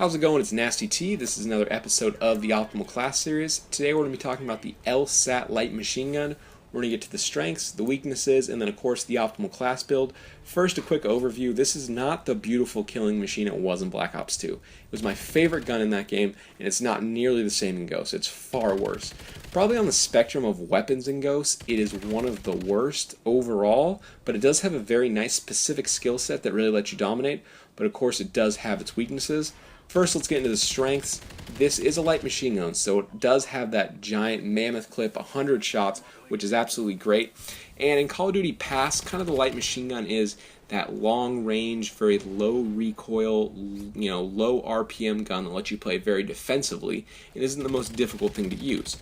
How's it going? It's Nasty T. This is another episode of the Optimal Class Series. Today we're going to be talking about the LSAT light machine gun. We're going to get to the strengths, the weaknesses, and then of course the optimal class build. First, a quick overview. This is not the beautiful killing machine it was in Black Ops 2. It was my favorite gun in that game, and it's not nearly the same in Ghost. It's far worse. Probably on the spectrum of weapons in Ghost, it is one of the worst overall, but it does have a very nice specific skill set that really lets you dominate, but of course it does have its weaknesses. First, let's get into the strengths. This is a light machine gun, so it does have that giant mammoth clip, 100 shots, which is absolutely great. And in Call of Duty Past, kind of the light machine gun is that long range, very low recoil, low RPM gun that lets you play very defensively. It isn't the most difficult thing to use.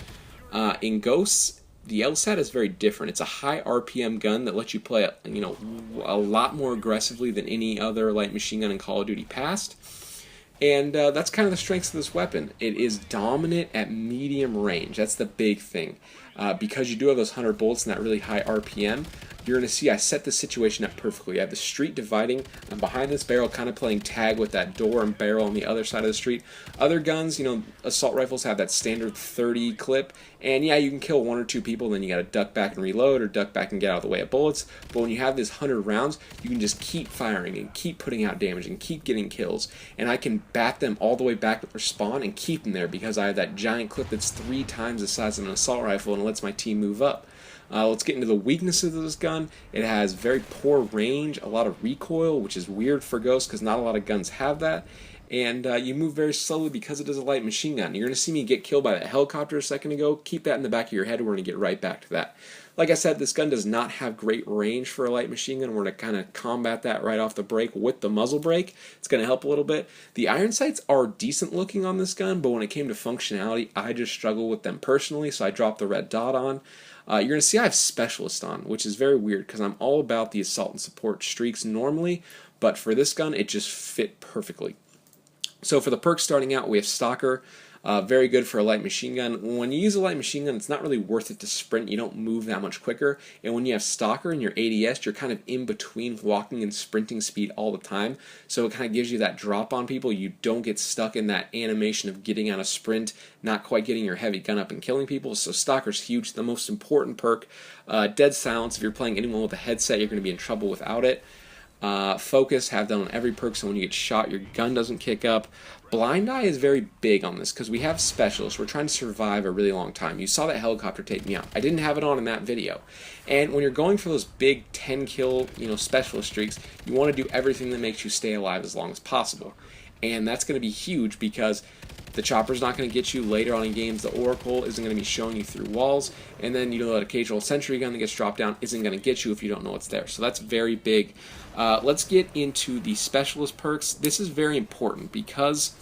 In Ghosts, the LSAT is very different. It's a high RPM gun that lets you play a lot more aggressively than any other light machine gun in Call of Duty Past. And that's kind of the strengths of this weapon. It is dominant at medium range. That's the big thing. Because you do have those 100 bullets and that really high RPM, you're going to see I set the situation up perfectly. I have the street dividing. I'm behind this barrel kind of playing tag with that door and barrel on the other side of the street. Other guns, assault rifles have that standard 30 clip. And yeah, you can kill one or two people, then you got to duck back and reload or duck back and get out of the way of bullets. But when you have this 100 rounds, you can just keep firing and keep putting out damage and keep getting kills. And I can bat them all the way back with their spawn and keep them there because I have that giant clip that's 3 times the size of an assault rifle and it lets my team move up. Let's get into the weaknesses of this gun. It has very poor range, a lot of recoil, which is weird for Ghost because not a lot of guns have that. And you move very slowly because it is a light machine gun. You're going to see me get killed by that helicopter a second ago. Keep that in the back of your head. We're going to get right back to that. Like I said, this gun does not have great range for a light machine gun. We're going to kind of combat that right off the break with the muzzle brake. It's going to help a little bit. The iron sights are decent looking on this gun, but when it came to functionality, I just struggle with them personally, so I dropped the red dot on. You're going to see I have Specialist on, which is very weird because I'm all about the assault and support streaks normally, but for this gun, it just fit perfectly. So for the perks starting out, we have Stalker. Very good for a light machine gun. When you use a light machine gun, it's not really worth it to sprint. You don't move that much quicker. And when you have Stalker and your ADS, you're kind of in between walking and sprinting speed all the time. So it kind of gives you that drop on people. You don't get stuck in that animation of getting out of sprint, not quite getting your heavy gun up and killing people. So Stalker's huge. The most important perk. Dead silence. If you're playing anyone with a headset, you're going to be in trouble without it. Focus, have that on every perk so when you get shot your gun doesn't kick up. Blind Eye is very big on this because we have Specialists. We're trying to survive a really long time. You saw that helicopter take me out. I didn't have it on in that video. And when you're going for those big 10 kill Specialist streaks, you want to do everything that makes you stay alive as long as possible. And that's going to be huge because the chopper's not going to get you later on in games. The Oracle isn't going to be showing you through walls. And then that occasional sentry gun that gets dropped down isn't going to get you if you don't know what's there. So that's very big. Let's get into the Specialist perks. This is very important because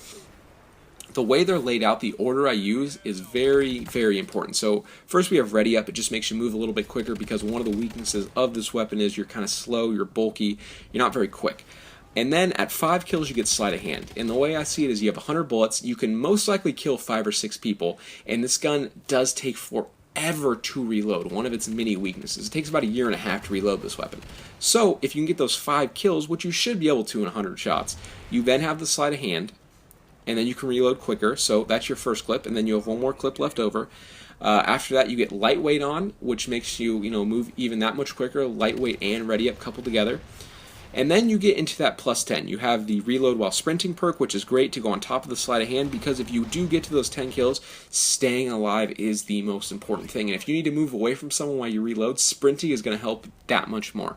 the way they're laid out, the order I use is very, very important. So first we have Ready Up. It just makes you move a little bit quicker because one of the weaknesses of this weapon is you're kind of slow, you're bulky, you're not very quick. And then at 5 kills you get Sleight of Hand. And the way I see it is you have 100 bullets, you can most likely kill 5 or 6 people, and this gun does take forever to reload, one of its many weaknesses. It takes about 1.5 years to reload this weapon. So if you can get those 5 kills, which you should be able to in 100 shots, you then have the Sleight of Hand, and then you can reload quicker, so that's your first clip, and then you have one more clip left over. After that you get Lightweight on, which makes you move even that much quicker, Lightweight and Ready Up coupled together. And then you get into that plus 10. You have the Reload While Sprinting perk, which is great to go on top of the Sleight of Hand because if you do get to those 10 kills, staying alive is the most important thing. And if you need to move away from someone while you reload, sprinting is going to help that much more.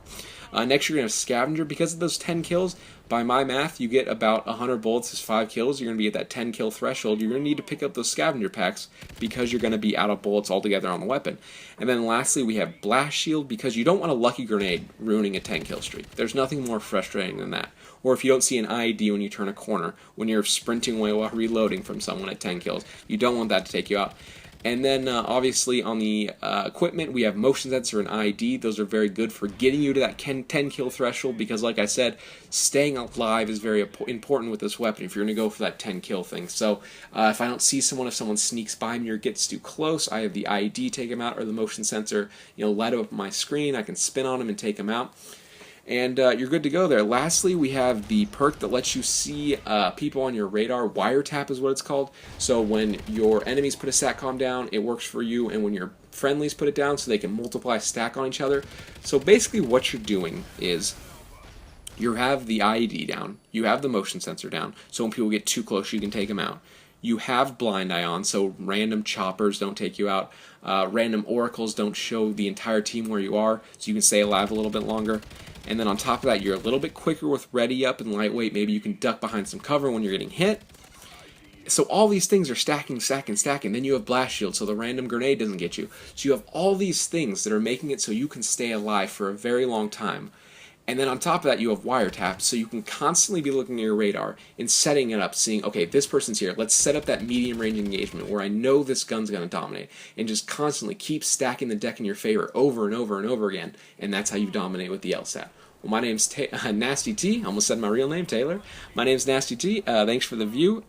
Next you're going to have Scavenger. Because of those 10 kills, by my math, you get about 100 bullets is 5 kills. You're going to be at that 10 kill threshold. You're going to need to pick up those Scavenger packs because you're going to be out of bullets altogether on the weapon. And then lastly, we have Blast Shield because you don't want a Lucky Grenade ruining a 10 kill streak. There's nothing more frustrating than that. Or if you don't see an IED when you turn a corner, when you're sprinting away while reloading from someone at 10 kills. You don't want that to take you out. And then obviously on the equipment we have motion sensor and ID. Those are very good for getting you to that 10 kill threshold because like I said, staying alive is very important with this weapon if you're going to go for that 10 kill thing. So if I don't see someone, if someone sneaks by me or gets too close, I have the ID take them out or the motion sensor light up my screen. I can spin on them and take them out. and you're good to go there. Lastly, we have the perk that lets you see people on your radar. Wiretap is what it's called. So when your enemies put a SATCOM down, it works for you, and when your friendlies put it down, so they can multiply stack on each other. So basically what you're doing is you have the IED down, you have the motion sensor down, so when people get too close you can take them out. You have blind eye on, so random choppers don't take you out. Random oracles don't show the entire team where you are, so you can stay alive a little bit longer. And then on top of that, you're a little bit quicker with ready up and lightweight. Maybe you can duck behind some cover when you're getting hit. So all these things are stacking. Then you have blast shield, so the random grenade doesn't get you. So you have all these things that are making it so you can stay alive for a very long time. And then on top of that, you have wiretap, so you can constantly be looking at your radar and setting it up, seeing, okay, this person's here. Let's set up that medium range engagement where I know this gun's going to dominate, and just constantly keep stacking the deck in your favor over and over and over again, and that's how you dominate with the LSAT. Well, my name's Nasty T. I almost said my real name, Taylor. My name's Nasty T. Thanks for the view.